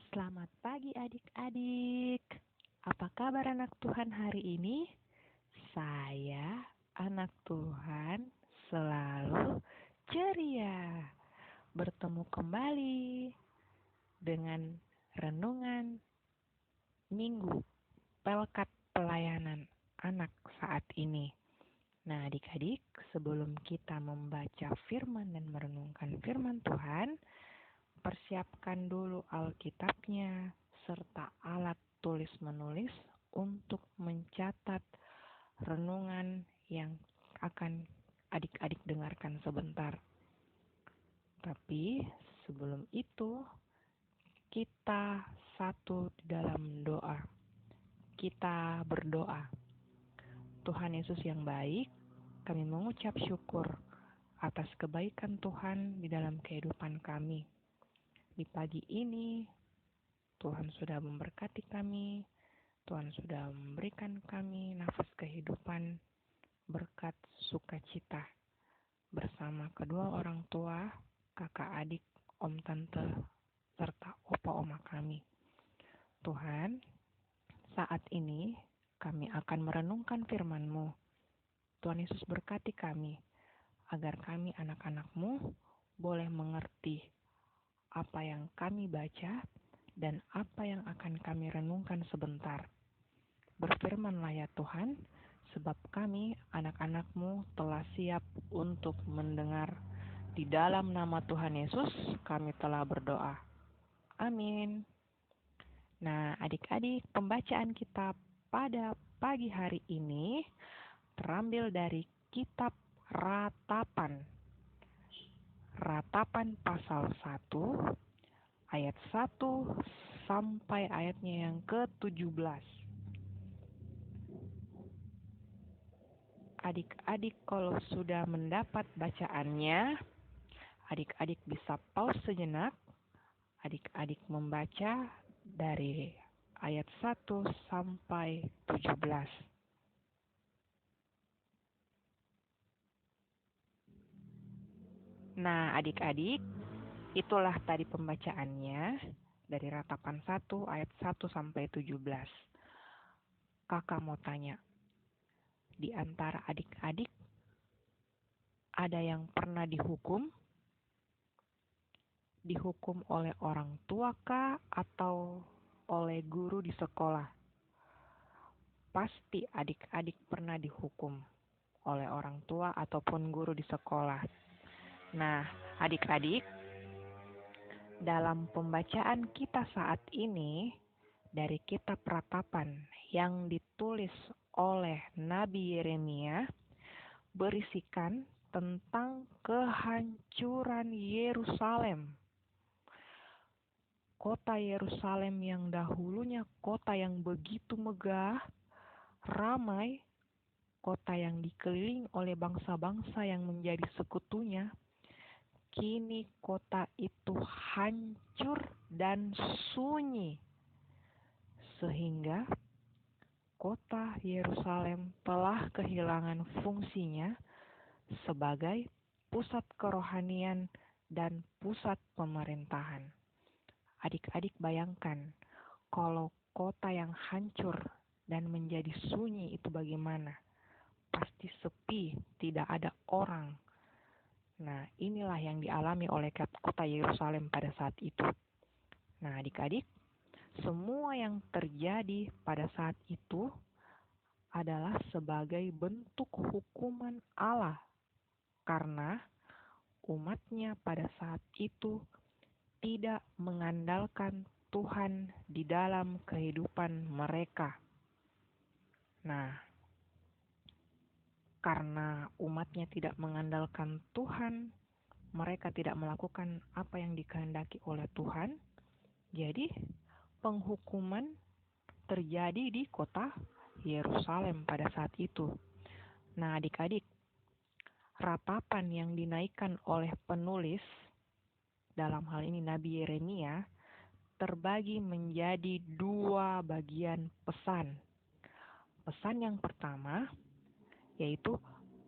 Selamat pagi adik-adik. Apa kabar anak Tuhan hari ini? Saya, anak Tuhan, selalu ceria. Bertemu kembali dengan renungan Minggu Pelkat Pelayanan Anak saat ini. Nah adik-adik, sebelum kita membaca firman dan merenungkan firman Tuhan, persiapkan dulu Alkitabnya serta alat tulis-menulis untuk mencatat renungan yang akan adik-adik dengarkan sebentar. Tapi sebelum itu, kita satu di dalam doa. Kita berdoa. Tuhan Yesus yang baik, kami mengucap syukur atas kebaikan Tuhan di dalam kehidupan kami. Di pagi ini, Tuhan sudah memberkati kami, Tuhan sudah memberikan kami nafas kehidupan, berkat sukacita, bersama kedua orang tua, kakak adik, om tante, serta opa oma kami. Tuhan, saat ini kami akan merenungkan firman-Mu. Tuhan Yesus berkati kami, agar kami anak-anak-Mu boleh mengerti apa yang kami baca dan apa yang akan kami renungkan sebentar. Berfirmanlah ya Tuhan, sebab kami anak-anak-Mu telah siap untuk mendengar. Di dalam nama Tuhan Yesus kami telah berdoa. Amin. Nah adik-adik, pembacaan kita pada pagi hari ini terambil dari kitab Ratapan. Ratapan pasal 1 ayat 1 sampai ayatnya yang ke-17. Adik-adik kalau sudah mendapat bacaannya, adik-adik bisa pause sejenak. Adik-adik membaca dari ayat 1 sampai 17. Nah, adik-adik, itulah tadi pembacaannya dari Ratapan 1 ayat 1 sampai 17. Kakak mau tanya, di antara adik-adik ada yang pernah dihukum? Dihukum oleh orang tua kah atau oleh guru di sekolah? Pasti adik-adik pernah dihukum oleh orang tua ataupun guru di sekolah. Nah, adik-adik, dalam pembacaan kita saat ini dari kitab Ratapan yang ditulis oleh Nabi Yeremia berisikan tentang kehancuran Yerusalem. Kota Yerusalem yang dahulunya kota yang begitu megah, ramai, kota yang dikelilingi oleh bangsa-bangsa yang menjadi sekutunya, kini kota itu hancur dan sunyi, sehingga kota Yerusalem telah kehilangan fungsinya sebagai pusat kerohanian dan pusat pemerintahan. Adik-adik bayangkan, kalau kota yang hancur dan menjadi sunyi itu bagaimana? Pasti sepi, tidak ada orang. Nah, inilah yang dialami oleh kota Yerusalem pada saat itu. Nah, adik-adik, semua yang terjadi pada saat itu adalah sebagai bentuk hukuman Allah karena umatnya pada saat itu tidak mengandalkan Tuhan di dalam kehidupan mereka. Nah, karena umatnya tidak mengandalkan Tuhan, mereka tidak melakukan apa yang dikehendaki oleh Tuhan, jadi penghukuman terjadi di kota Yerusalem pada saat itu. Nah adik-adik, ratapan yang dinaikkan oleh penulis, dalam hal ini Nabi Yeremia, terbagi menjadi dua bagian pesan. Pesan yang pertama yaitu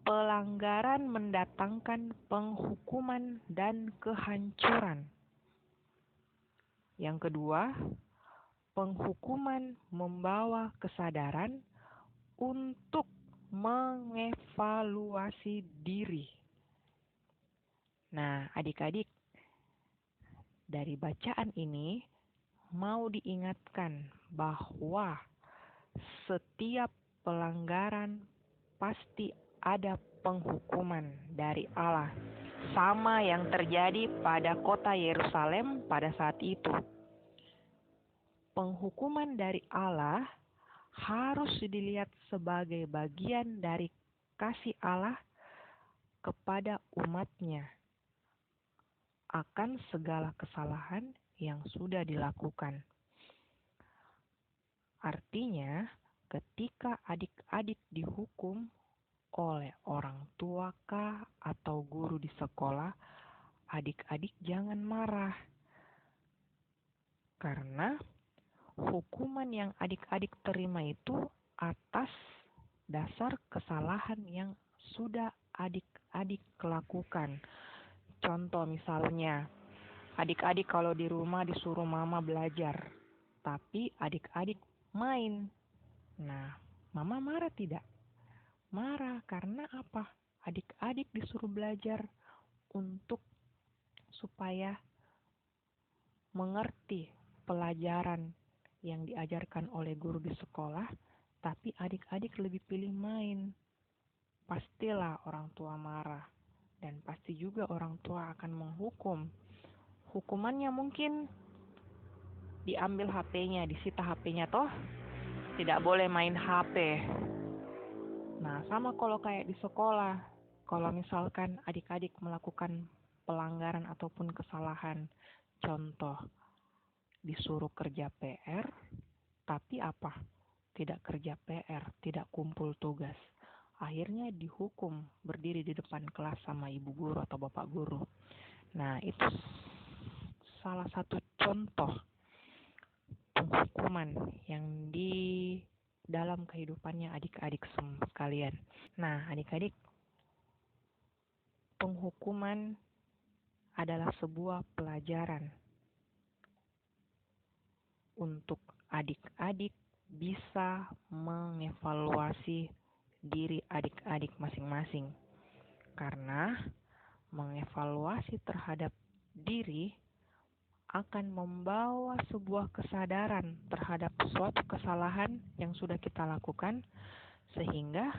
pelanggaran mendatangkan penghukuman dan kehancuran. Yang kedua, penghukuman membawa kesadaran untuk mengevaluasi diri. Nah, adik-adik, dari bacaan ini mau diingatkan bahwa setiap pelanggaran pasti ada penghukuman dari Allah, sama yang terjadi pada kota Yerusalem pada saat itu. Penghukuman dari Allah harus dilihat sebagai bagian dari kasih Allah kepada umatnya akan segala kesalahan yang sudah dilakukan. Artinya, ketika adik-adik dihukum oleh orang tua kah atau guru di sekolah, adik-adik jangan marah. Karena hukuman yang adik-adik terima itu atas dasar kesalahan yang sudah adik-adik lakukan. Contoh misalnya, adik-adik kalau di rumah disuruh mama belajar, tapi adik-adik main. Nah, mama marah tidak? Marah karena apa? Adik-adik disuruh belajar untuk supaya mengerti pelajaran yang diajarkan oleh guru di sekolah, tapi adik-adik lebih pilih main. Pastilah orang tua marah. Dan pasti juga orang tua akan menghukum. Hukumannya mungkin diambil HP-nya, disita HP-nya toh. Tidak boleh main HP. Nah, sama kalau kayak di sekolah. Kalau misalkan adik-adik melakukan pelanggaran ataupun kesalahan. Contoh, disuruh kerja PR, tapi apa? Tidak kerja PR, tidak kumpul tugas. Akhirnya dihukum berdiri di depan kelas sama ibu guru atau bapak guru. Nah, itu salah satu contoh penghukuman yang di dalam kehidupannya adik-adik sekalian. Nah, adik-adik, penghukuman adalah sebuah pelajaran untuk adik-adik bisa mengevaluasi diri adik-adik masing-masing. Karena mengevaluasi terhadap diri akan membawa sebuah kesadaran terhadap suatu kesalahan yang sudah kita lakukan, sehingga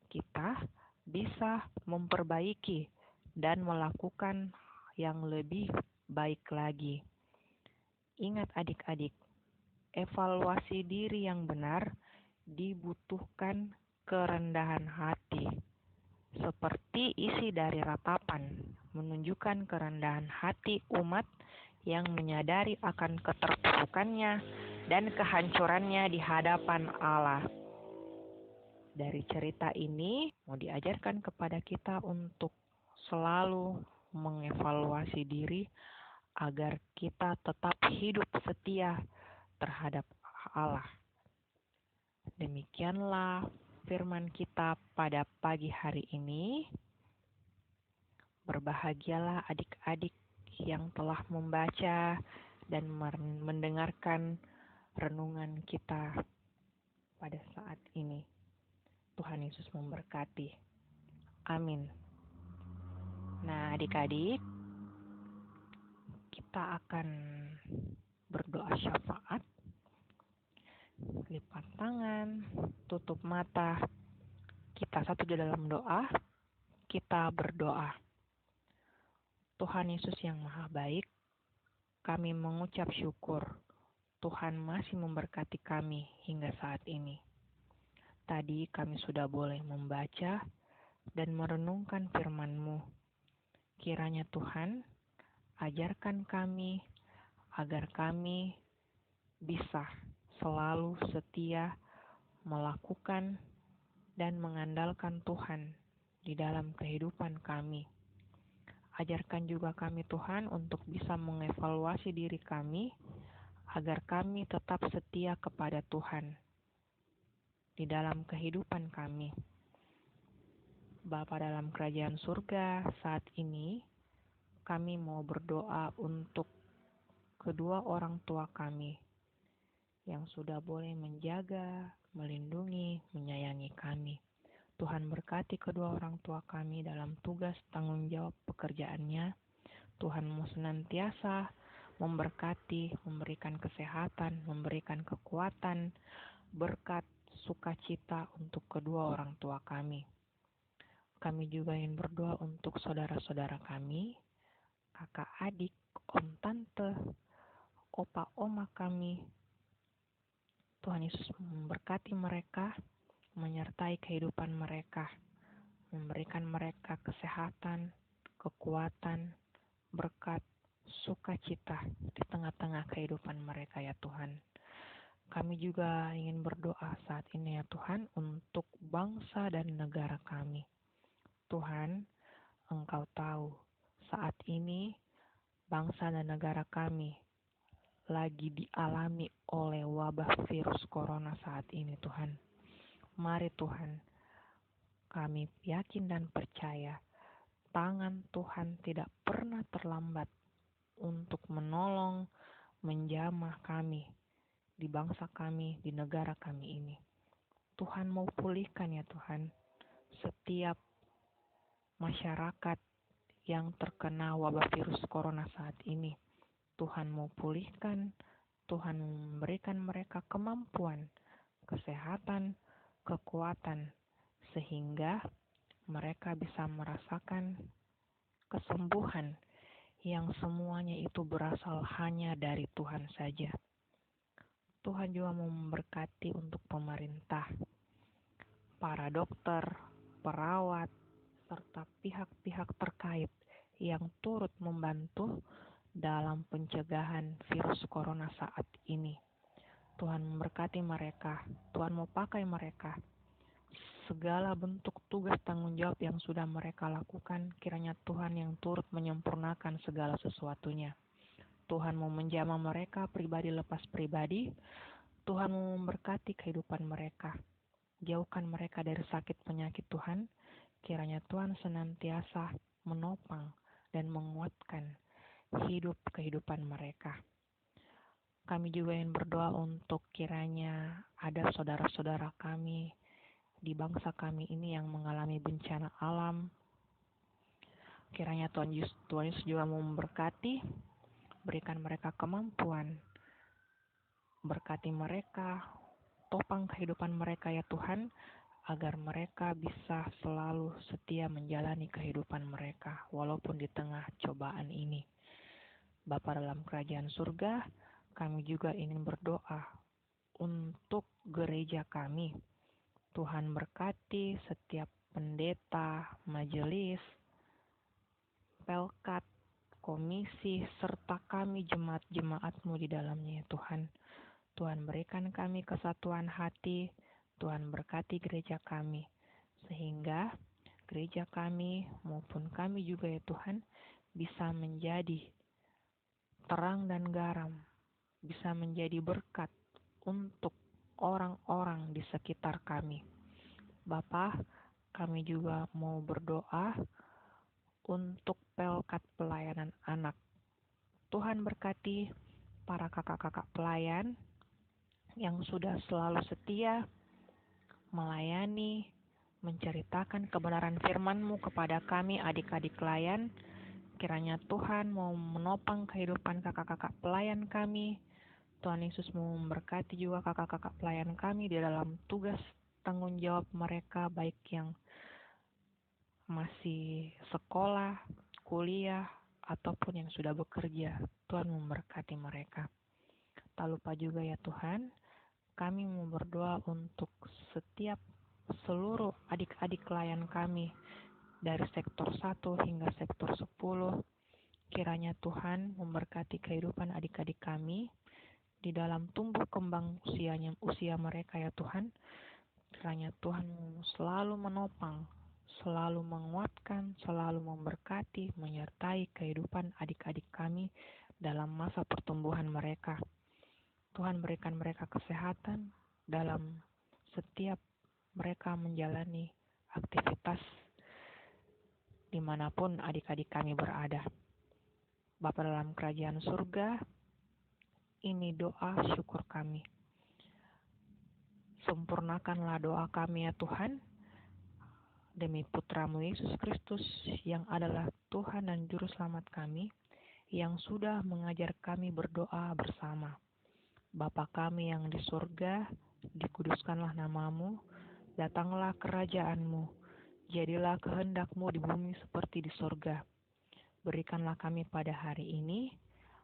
kita bisa memperbaiki dan melakukan yang lebih baik lagi. Ingat adik-adik, evaluasi diri yang benar dibutuhkan kerendahan hati. Seperti isi dari ratapan, menunjukkan kerendahan hati umat yang menyadari akan keterpurukannya dan kehancurannya di hadapan Allah. Dari cerita ini mau diajarkan kepada kita untuk selalu mengevaluasi diri agar kita tetap hidup setia terhadap Allah. Demikianlah firman kita pada pagi hari ini. Berbahagialah adik-adik yang telah membaca dan mendengarkan renungan kita pada saat ini. Tuhan Yesus memberkati. Amin. Nah, adik-adik, kita akan berdoa syafaat. Lipat tangan, tutup mata. Kita satu di dalam doa. Kita berdoa. Tuhan Yesus yang Maha Baik, kami mengucap syukur Tuhan masih memberkati kami hingga saat ini. Tadi kami sudah boleh membaca dan merenungkan firman-Mu. Kiranya Tuhan, ajarkan kami agar kami bisa selalu setia melakukan dan mengandalkan Tuhan di dalam kehidupan kami. Ajarkan juga kami Tuhan untuk bisa mengevaluasi diri kami agar kami tetap setia kepada Tuhan di dalam kehidupan kami. Bapa dalam kerajaan surga, saat ini kami mau berdoa untuk kedua orang tua kami yang sudah boleh menjaga, melindungi, menyayangi kami. Tuhan berkati kedua orang tua kami dalam tugas tanggung jawab pekerjaannya. Tuhan mau senantiasa memberkati, memberikan kesehatan, memberikan kekuatan, berkat, sukacita untuk kedua orang tua kami. Kami juga ingin berdoa untuk saudara-saudara kami, kakak adik, om tante, opa oma kami. Tuhan Yesus memberkati mereka, menyertai kehidupan mereka, memberikan mereka kesehatan, kekuatan, berkat, sukacita di tengah-tengah kehidupan mereka ya Tuhan. Kami juga ingin berdoa saat ini ya Tuhan untuk bangsa dan negara kami. Tuhan, Engkau tahu saat ini bangsa dan negara kami lagi dialami oleh wabah virus corona saat ini Tuhan. Mari Tuhan, kami yakin dan percaya tangan Tuhan tidak pernah terlambat untuk menolong, menjamah kami, di bangsa kami, di negara kami ini. Tuhan mau pulihkan ya Tuhan, setiap masyarakat yang terkena wabah virus corona saat ini. Tuhan mau pulihkan, Tuhan memberikan mereka kemampuan, kesehatan, kekuatan, sehingga mereka bisa merasakan kesembuhan yang semuanya itu berasal hanya dari Tuhan saja. Tuhan juga memberkati untuk pemerintah, para dokter, perawat, serta pihak-pihak terkait yang turut membantu dalam pencegahan virus corona saat ini. Tuhan memberkati mereka, Tuhan mau pakai mereka. Segala bentuk tugas tanggung jawab yang sudah mereka lakukan, kiranya Tuhan yang turut menyempurnakan segala sesuatunya. Tuhan mau menjamah mereka pribadi lepas pribadi. Tuhan mau memberkati kehidupan mereka. Jauhkan mereka dari sakit penyakit Tuhan. Kiranya Tuhan senantiasa menopang dan menguatkan hidup kehidupan mereka. Kami juga ingin berdoa untuk kiranya ada saudara-saudara kami di bangsa kami ini yang mengalami bencana alam. Kiranya Tuhan Yesus juga memberkati, berikan mereka kemampuan, berkati mereka, topang kehidupan mereka ya Tuhan, agar mereka bisa selalu setia menjalani kehidupan mereka walaupun di tengah cobaan ini. Bapa dalam kerajaan surga, kami juga ingin berdoa untuk gereja kami. Tuhan berkati setiap pendeta, majelis, pelkat, komisi, serta kami jemaat-jemaat-Mu di dalamnya ya Tuhan. Tuhan berikan kami kesatuan hati, Tuhan berkati gereja kami, sehingga gereja kami maupun kami juga ya Tuhan bisa menjadi terang dan garam, bisa menjadi berkat untuk orang-orang di sekitar kami. Bapa, kami juga mau berdoa untuk pelkat pelayanan anak. Tuhan berkati para kakak-kakak pelayan yang sudah selalu setia melayani, menceritakan kebenaran firman-Mu kepada kami adik-adik pelayan. Kiranya Tuhan mau menopang kehidupan kakak-kakak pelayan kami. Tuhan Yesus mau memberkati juga kakak-kakak pelayan kami di dalam tugas tanggung jawab mereka, baik yang masih sekolah, kuliah, ataupun yang sudah bekerja. Tuhan memberkati mereka. Tak lupa juga ya Tuhan, kami mau berdoa untuk setiap seluruh adik-adik klien kami dari sektor 1 hingga sektor 10. Kiranya Tuhan memberkati kehidupan adik-adik kami di dalam tumbuh kembang usia mereka ya Tuhan. Kiranya Tuhan selalu menopang, selalu menguatkan, selalu memberkati, menyertai kehidupan adik-adik kami dalam masa pertumbuhan mereka. Tuhan berikan mereka kesehatan dalam setiap mereka menjalani aktivitas dimanapun adik-adik kami berada. Bapa dalam kerajaan surga, Ini doa syukur kami. Sempurnakanlah doa kami ya Tuhan, demi Putra-Mu Yesus Kristus yang adalah Tuhan dan Juru Selamat kami, yang sudah mengajar kami berdoa bersama. Bapa kami yang di surga, dikuduskanlah nama-Mu, datanglah kerajaan-Mu, jadilah kehendak-Mu di bumi seperti di surga. Berikanlah kami pada hari ini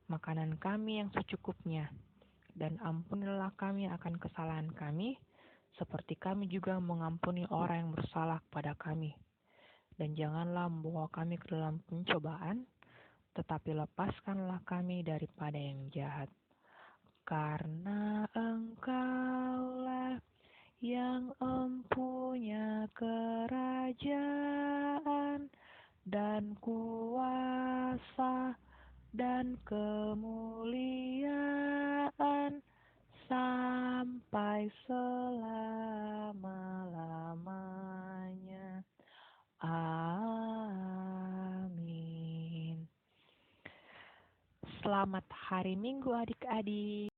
makanan kami yang secukupnya, dan ampunilah kami akan kesalahan kami, seperti kami juga mengampuni orang yang bersalah kepada kami. Dan janganlah membawa kami ke dalam pencobaan, tetapi lepaskanlah kami daripada yang jahat. Karena Engkaulah yang empunya kerajaan dan kuasa dan kemuliaan sampai selama-lamanya. Amin. Selamat hari Minggu adik-adik.